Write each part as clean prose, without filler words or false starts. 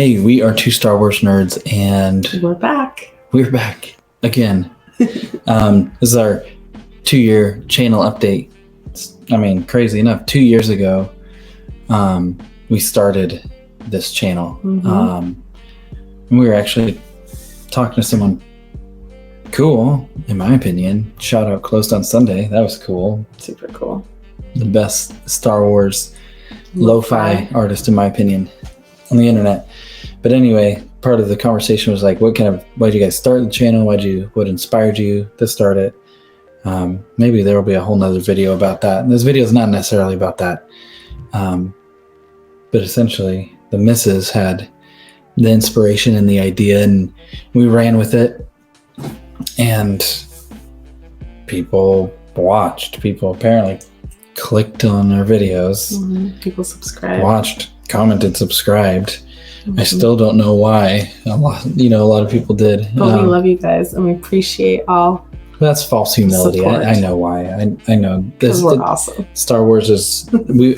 Hey, we are two Star Wars nerds, and We're back. We're back again. This is our 2-year channel update. I mean, crazy enough, 2 years ago, we started this channel. And we were actually talking to someone cool, in my opinion. Shout out Closed on Sunday. That was cool. Super cool. The best Star Wars lo-fi artist, in my opinion, on the internet. But anyway, part of the conversation was like, why'd you guys start the channel? What inspired you to start it? Maybe there will be a whole nother video about that. And this video is not necessarily about that. But essentially, the missus had the inspiration and the idea, and we ran with it. And people watched. People apparently clicked on our videos. People subscribed. Watched, commented, subscribed. I still don't know why. A lot of people did. But we love you guys, and we appreciate all. That's false humility. I know why. I know. Because we're awesome. Star Wars is...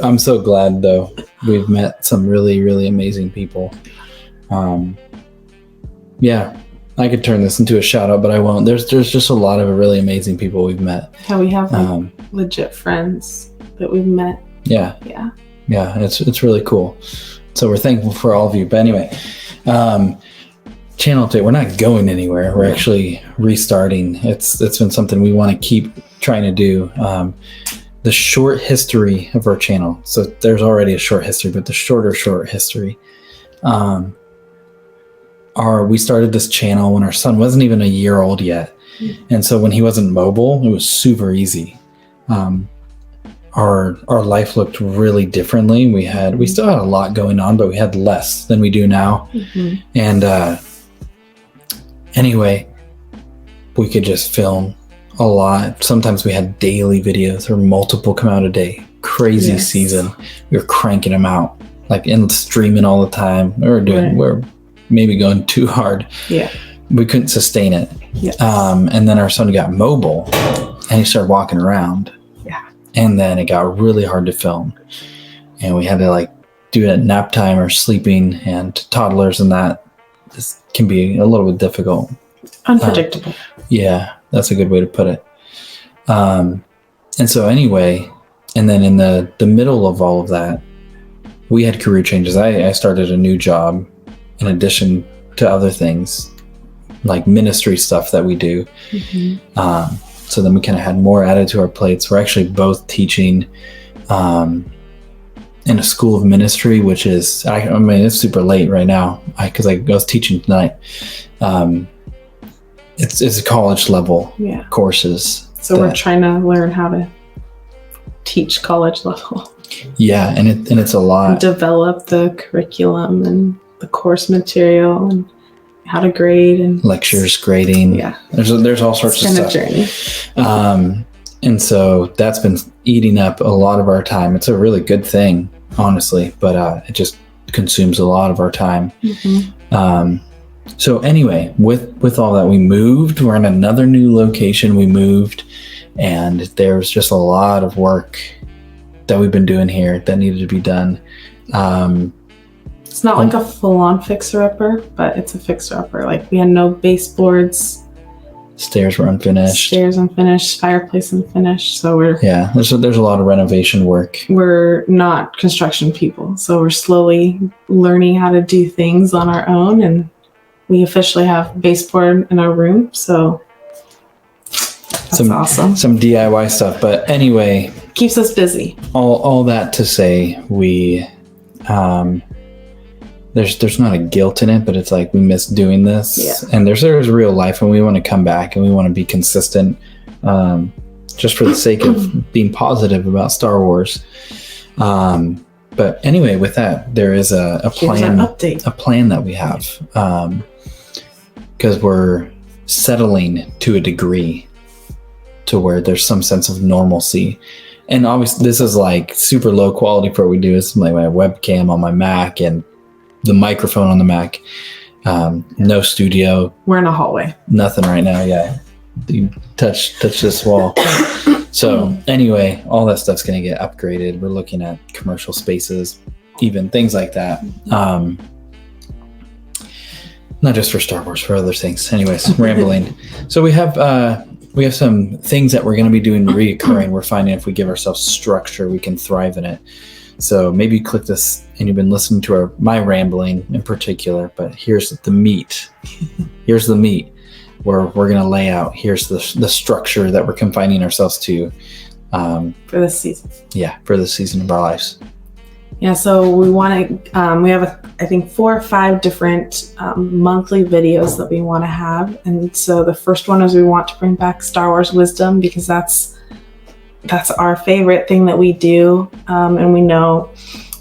I'm so glad, though. We've met some really, really amazing people. Yeah, I could turn this into a shout-out, but I won't. There's just a lot of really amazing people we've met. Yeah, we have legit friends that we've met. Yeah. Yeah. Yeah, it's really cool. So we're thankful for all of you. But anyway, channel update. We're not going anywhere. We're actually restarting. It's been something we want to keep trying to do. The short history of our channel. So there's already a short history, but the short history. We started this channel when our son wasn't even a year old yet. And so when he wasn't mobile, it was super easy. Our life looked really differently. We still had a lot going on, but we had less than we do now. And anyway, we could just film a lot. Sometimes we had daily videos or multiple come out a day. Crazy season. We were cranking them out, like and streaming all the time. We're maybe going too hard. Yeah. We couldn't sustain it. Yes. And then our son got mobile and he started walking around. And then it got really hard to film. And we had to do it at nap time or sleeping, and toddlers and that this can be a little bit difficult. Unpredictable. Yeah, that's a good way to put it. And so anyway, and then in the middle of all of that, we had career changes. I started a new job in addition to other things like ministry stuff that we do. So then we kind of had more added to our plates. We're actually both teaching in a school of ministry, which is, I mean, it's super late right now because I was teaching tonight. It's a college level courses. So we're trying to learn how to teach college level. Yeah, and it's a lot. Develop the curriculum and the course material and how to grade and lectures, grading. Yeah, there's all sorts of stuff. Journey. And so that's been eating up a lot of our time. It's a really good thing, honestly, but it just consumes a lot of our time. So anyway, with all that, we moved. We're in another new location. We moved, and there's just a lot of work that we've been doing here that needed to be done. It's not like a full-on fixer-upper, but it's a fixer-upper. Like, we had no baseboards. Stairs were unfinished. Fireplace unfinished. So there's a lot of renovation work. We're not construction people, so we're slowly learning how to do things on our own, and we officially have baseboard in our room. So that's awesome. Some DIY stuff, but anyway, keeps us busy. All that to say, we. There's not a guilt in it, but it's like we miss doing this, and there's real life, and we want to come back, and we want to be consistent, just for the sake of being positive about Star Wars. But anyway, with that, there is a plan that we have, because we're settling to a degree to where there's some sense of normalcy. And obviously, this is like super low quality for what we do. It's like my webcam on my Mac and the microphone on the Mac. No studio. We're in a hallway. Nothing right now. Yeah, you touch this wall. So anyway, all that stuff's going to get upgraded. We're looking at commercial spaces, even things like that. not just for Star Wars, for other things. Anyways, rambling. So we have some things that we're going to be doing reoccurring. We're finding if we give ourselves structure, we can thrive in it. So maybe you click this and you've been listening to my rambling in particular, but here's the meat. Here's the meat where we're going to lay out. Here's the structure that we're confining ourselves to. For this season. Yeah, for this season of our lives. Yeah, so we want to, we have, I think, 4 or 5 different monthly videos that we want to have. And so the first one is we want to bring back Star Wars Wisdom, because that's our favorite thing that we do. And we know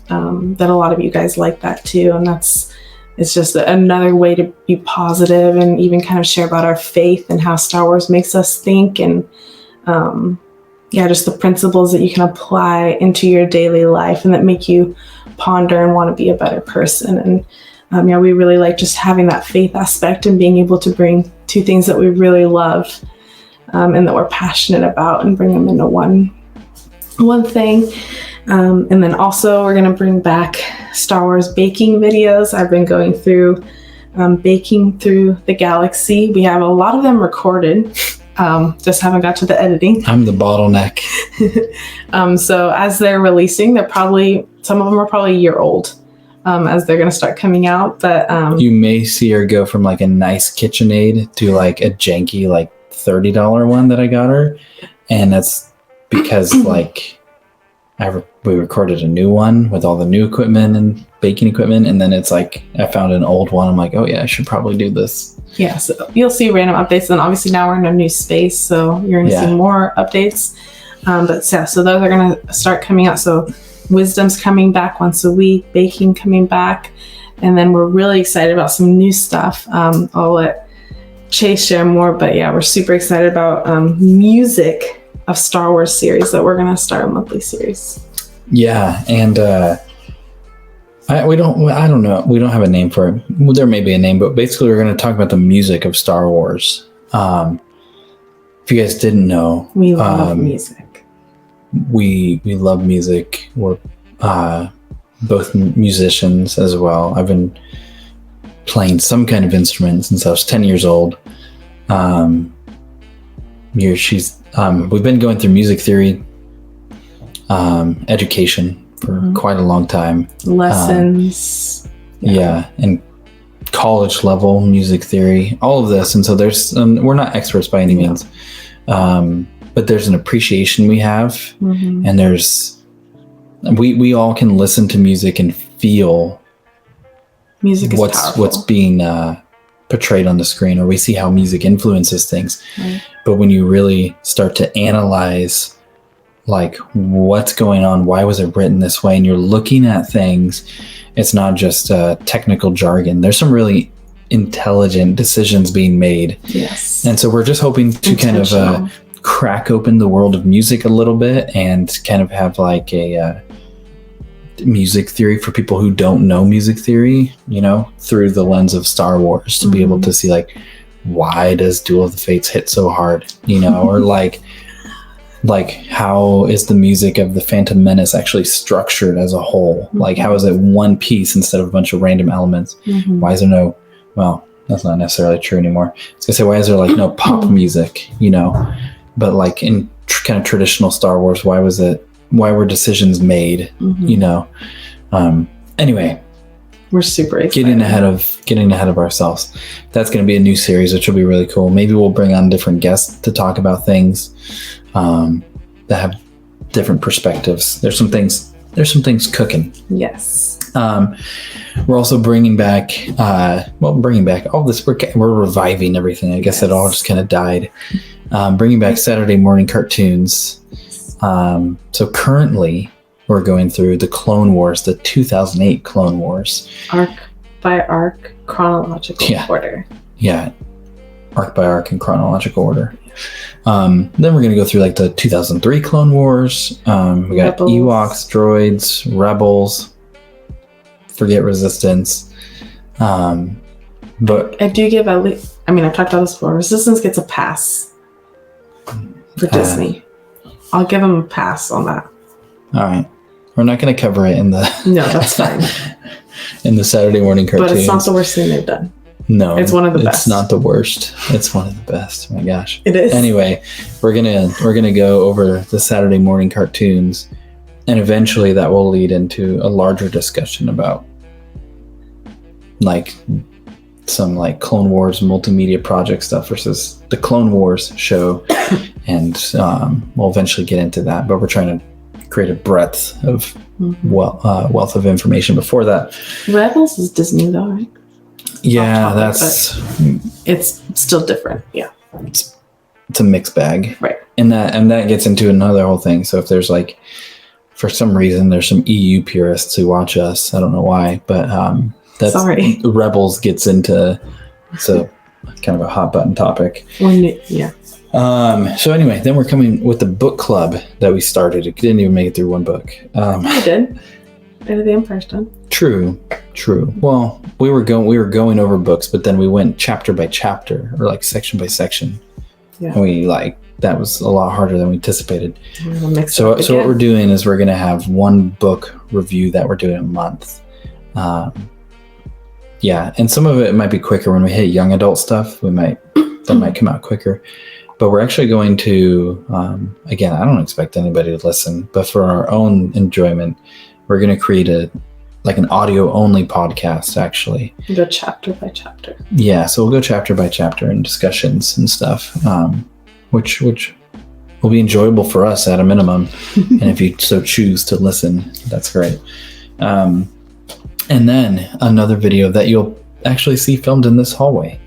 that a lot of you guys like that too. And it's just another way to be positive and even kind of share about our faith and how Star Wars makes us think, and just the principles that you can apply into your daily life and that make you ponder and want to be a better person. And we really like just having that faith aspect and being able to bring 2 things that we really love and that we're passionate about and bring them into one thing. And then also we're going to bring back Star Wars baking videos. I've been going through baking through the galaxy. We have a lot of them recorded. Just haven't got to the editing. I'm the bottleneck. So as they're releasing, some of them are probably a year old as they're going to start coming out. But you may see her go from like a nice KitchenAid to like a janky like $30 one that I got her, and that's because like we recorded a new one with all the new equipment and baking equipment, and then it's like I found an old one. I'm like, oh yeah, I should probably do this. Yeah, so you'll see random updates, and obviously now we're in a new space, so you're going to see more updates. So those are going to start coming out. So Wisdom's coming back once a week, baking coming back, and then we're really excited about some new stuff. I'll let Chase share more, but yeah, we're super excited about music of Star Wars series that we're going to start a monthly series. Yeah, and I don't know. We don't have a name for it. Well, there may be a name, but basically we're going to talk about the music of Star Wars. If you guys didn't know, we love music. We love music. We're both musicians as well. I've been playing some kind of instrument since I was 10 years old. We've been going through music theory education for quite a long time. Lessons. And college level music theory, all of this. And so there's, we're not experts by any means, but there's an appreciation we have, and we all can listen to music and feel music is what's being portrayed on the screen, or we see how music influences things. Right. But when you really start to analyze like what's going on, why was it written this way, and you're looking at things, it's not just technical jargon. There's some really intelligent decisions being made. Yes. And so we're just hoping to kind of crack open the world of music a little bit and kind of have like a music theory for people who don't know music theory, through the lens of Star Wars, to be able to see like, why does Duel of the Fates hit so hard, or like how is the music of the Phantom Menace actually structured as a whole? Like how is it one piece instead of a bunch of random elements? Why is there well, that's not necessarily true anymore. I was gonna say, why is there like no pop music, but like in kind of traditional Star Wars, why were decisions made, anyway, we're super excited. Getting ahead of ourselves. That's going to be a new series, which will be really cool. Maybe we'll bring on different guests to talk about things that have different perspectives. There's some things cooking. Yes. We're also bringing back all this. We're reviving everything. I guess it all just kind of died. Bringing back Saturday morning cartoons. So currently we're going through the Clone Wars, the 2008 Clone Wars. Arc by arc, chronological order. Yeah. Arc by arc in chronological order. Then we're going to go through like the 2003 Clone Wars. We got Rebels. Ewoks, droids, Rebels, forget Resistance. But I do give I've talked about this before. Resistance gets a pass for Disney. I'll give them a pass on that. All right. We're not going to cover it in the... No, that's fine. in the Saturday morning cartoons. But it's not the worst thing they've done. No, it's one of the best. It's not the worst. It's one of the best. My gosh. It is. Anyway, we're gonna go over the Saturday morning cartoons, and eventually that will lead into a larger discussion about like some like Clone Wars multimedia project stuff versus the Clone Wars show, and we'll eventually get into that. But we're trying to create a breadth of wealth of information before that. Rebels is Disney though, right? Yeah, it's still different. Yeah, it's a mixed bag, right? And that gets into another whole thing. So if there's like, for some reason, there's some EU purists who watch us. I don't know why, but that's sorry. Rebels gets into, it's a kind of a hot button topic. Yeah. So anyway, then we're coming with the book club that we started. It didn't even make it through one book. I did. I did the Empire Stone. True. Well, we were going over books, but then we went chapter by chapter or like section by section. Yeah. And that was a lot harder than we anticipated. So what we're doing is we're going to have one book review that we're doing a month. Yeah, and some of it might be quicker when we hit young adult stuff. That might come out quicker. But we're actually going to, again, I don't expect anybody to listen, but for our own enjoyment, we're going to create an audio only podcast, actually. Go chapter by chapter. Yeah, so we'll go chapter by chapter and discussions and stuff, which will be enjoyable for us at a minimum. And if you so choose to listen, that's great. And then another video that you'll actually see filmed in this hallway.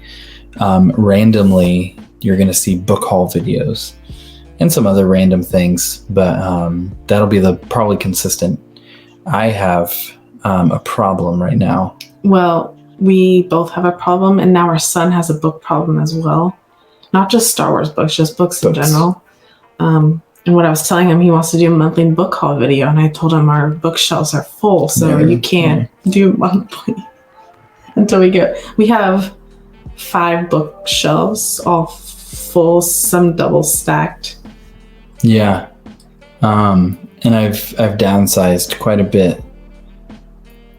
Randomly, you're going to see book haul videos and some other random things, but that'll be the probably consistent. I have a problem right now. Well, we both have a problem, and now our son has a book problem as well. Not just Star Wars books, just books in general. And what I was telling him, he wants to do a monthly book haul video, and I told him our bookshelves are full, so you can't do monthly until we have 5 bookshelves, all full, some double stacked. Yeah. And I've downsized quite a bit.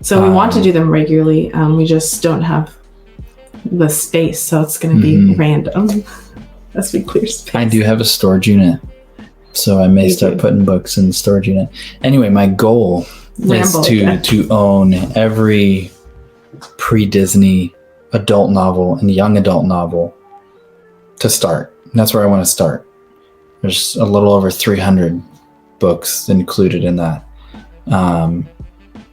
So we want to do them regularly. We just don't have the space, so it's going to be random as we clear space. I do have a storage unit, so I may start putting books in the storage unit. Anyway, my goal is to own every pre-Disney adult novel and young adult novel to start. And that's where I want to start. There's a little over 300 books included in that.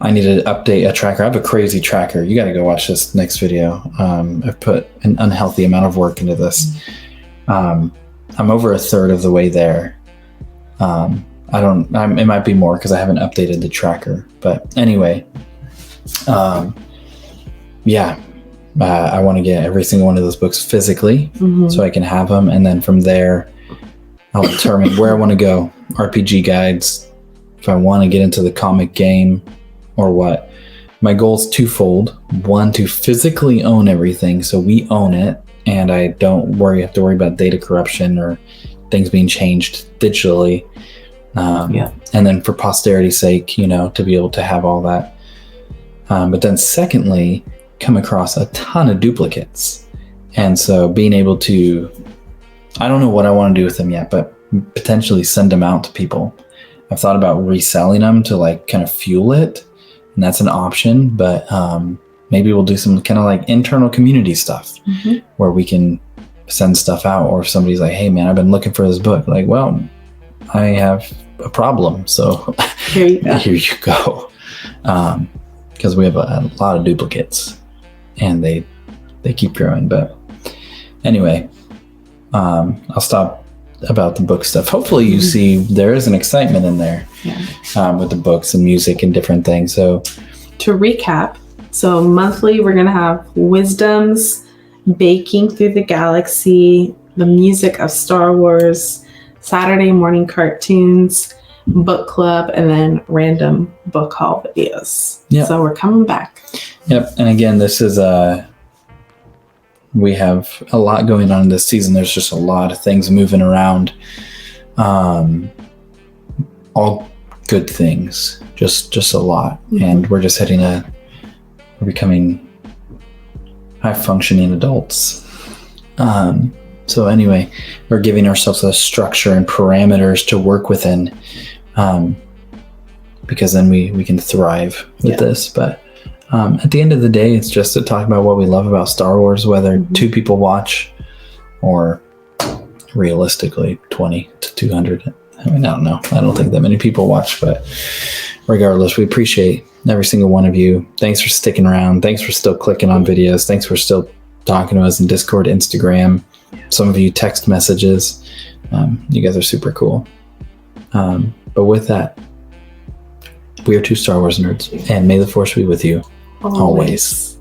I need to update a tracker. I have a crazy tracker. You got to go watch this next video. I've put an unhealthy amount of work into this. I'm over a third of the way there. It might be more because I haven't updated the tracker. But anyway, I want to get every single one of those books physically so I can have them. And then from there, I'll determine where I want to go. RPG guides, if I want to get into the comic game or what. My goal is twofold. One, to physically own everything so we own it and I don't have to worry about data corruption or things being changed digitally. And then for posterity's sake, to be able to have all that. But then secondly, come across a ton of duplicates. And so being able to, I don't know what I want to do with them yet, but potentially send them out to people. I've thought about reselling them to kind of fuel it, and that's an option, but maybe we'll do some kind of internal community stuff where we can send stuff out, or if somebody's like, hey man, I've been looking for this book, well, I have a problem, so here you go. Because we have a lot of duplicates and they keep growing. But anyway, I'll stop about the book stuff. Hopefully you see there is an excitement in there with the books and music and different things. So to recap, so monthly we're going to have Wisdoms, Baking Through the Galaxy, the music of Star Wars, Saturday morning cartoons, book club, and then random book haul videos. Yep. So we're coming back. Yep. And again, this is we have a lot going on this season. There's just a lot of things moving around. All good things. Just a lot. And we're just we're becoming high functioning adults. So anyway, we're giving ourselves a structure and parameters to work within, because then we can thrive with this. But at the end of the day, it's just to talk about what we love about Star Wars, whether 2 people watch or realistically 20 to 200. I mean, I don't know. I don't think that many people watch, but regardless, we appreciate every single one of you. Thanks for sticking around. Thanks for still clicking on videos. Thanks for still talking to us in Discord, Instagram. Some of you text messages. You guys are super cool. But with that, we are 2 Star Wars nerds, and may the Force be with you always.